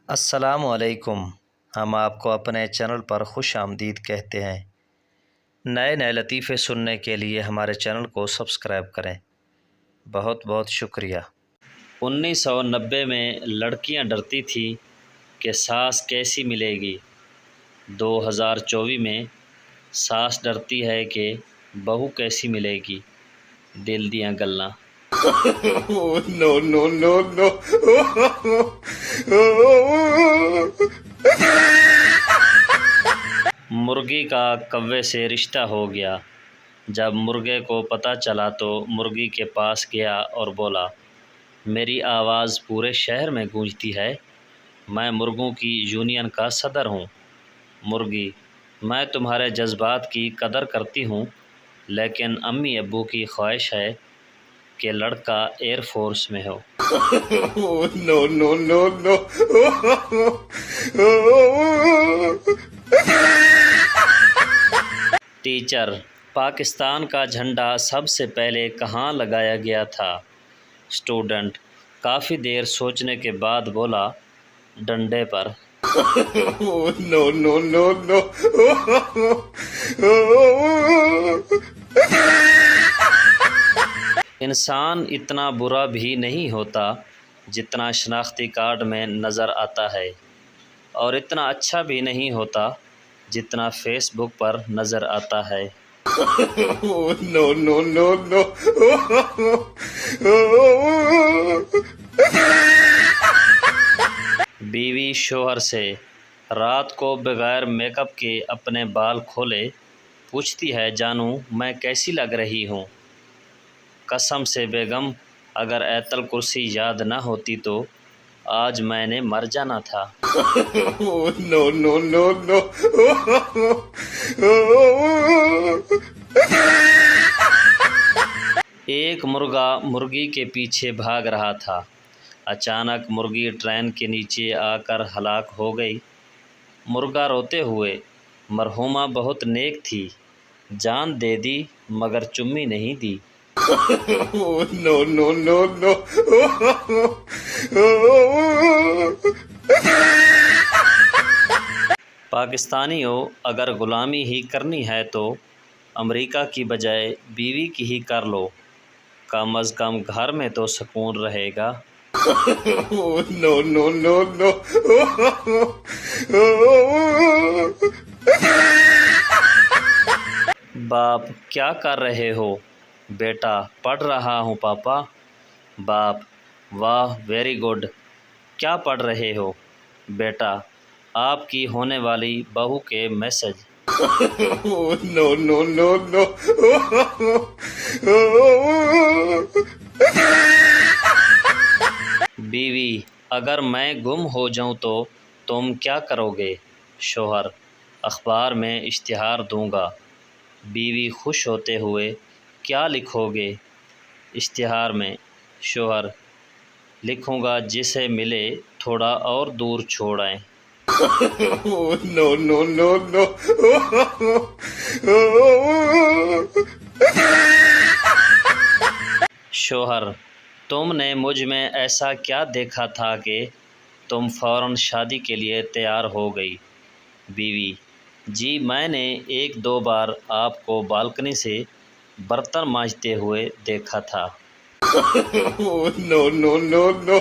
السلام علیکم۔ ہم آپ کو اپنے چینل پر خوش آمدید کہتے ہیں۔ نئے لطیفے سننے کے لیے ہمارے چینل کو سبسکرائب کریں۔ بہت بہت شکریہ۔ 1990 میں لڑکیاں ڈرتی تھیں کہ ساس کیسی ملے گی۔ 2024 میں ساس ڈرتی ہے کہ بہو کیسی ملے گی۔ دل دیاں گلاں۔ No, no, no, no. مرغی کا کوے سے رشتہ ہو گیا۔ جب مرغے کو پتہ چلا تو مرغی کے پاس گیا اور بولا، میری آواز پورے شہر میں گونجتی ہے، میں مرغوں کی یونین کا صدر ہوں۔ مرغی، میں تمہارے جذبات کی قدر کرتی ہوں، لیکن امی ابو کی خواہش ہے کہ لڑکا ایئر فورس میں ہو۔ No, no, no, no. Teacher, Pakistan کا جھنڈا سب سے پہلے کہاں لگایا گیا تھا؟ اسٹوڈنٹ کافی دیر سوچنے کے بعد بولا، ڈنڈے پر۔ No, no, no, no. انسان اتنا برا بھی نہیں ہوتا جتنا شناختی کارڈ میں نظر آتا ہے، اور اتنا اچھا بھی نہیں ہوتا جتنا فیس بک پر نظر آتا ہے۔ No, no, no, no. بیوی شوہر سے رات کو بغیر میک اپ کے اپنے بال کھولے پوچھتی ہے، جانو میں کیسی لگ رہی ہوں؟ قسم سے بیگم، اگر آیت الکرسی یاد نہ ہوتی تو آج میں نے مر جانا تھا۔ No, no, no, no. ایک مرغا مرغی کے پیچھے بھاگ رہا تھا۔ اچانک مرغی ٹرین کے نیچے آ کر ہلاک ہو گئی۔ مرغا روتے ہوئے، مرحومہ بہت نیک تھی، جان دے دی مگر چمی نہیں دی۔ No, no, no, no. پاکستانیوں، اگر غلامی ہی کرنی ہے تو امریکہ کی بجائے بیوی کی ہی کر لو، کم از کم گھر میں تو سکون رہے گا۔ No, no, no, no. باپ، کیا کر رہے ہو؟ بیٹا، پڑھ رہا ہوں پاپا۔ باپ، واہ ویری گڈ، کیا پڑھ رہے ہو؟ بیٹا، آپ کی ہونے والی بہو کے message. No, no, no, no. بیوی، اگر میں گم ہو جاؤں تو تم کیا کرو گے؟ شوہر، اخبار میں اشتہار دوں گا۔ بیوی خوش ہوتے ہوئے، کیا لکھو گے اشتہار میں؟ شوہر، لکھوں گا جسے ملے تھوڑا اور دور چھوڑ آئیں۔ No, no, no, no. شوہر، تم نے مجھ میں ایسا کیا دیکھا تھا کہ تم فوراً شادی کے لیے تیار ہو گئی؟ بیوی، جی میں نے ایک دو بار آپ کو بالکنی سے برتن مانجتے ہوئے دیکھا تھا۔ No, no, no, no.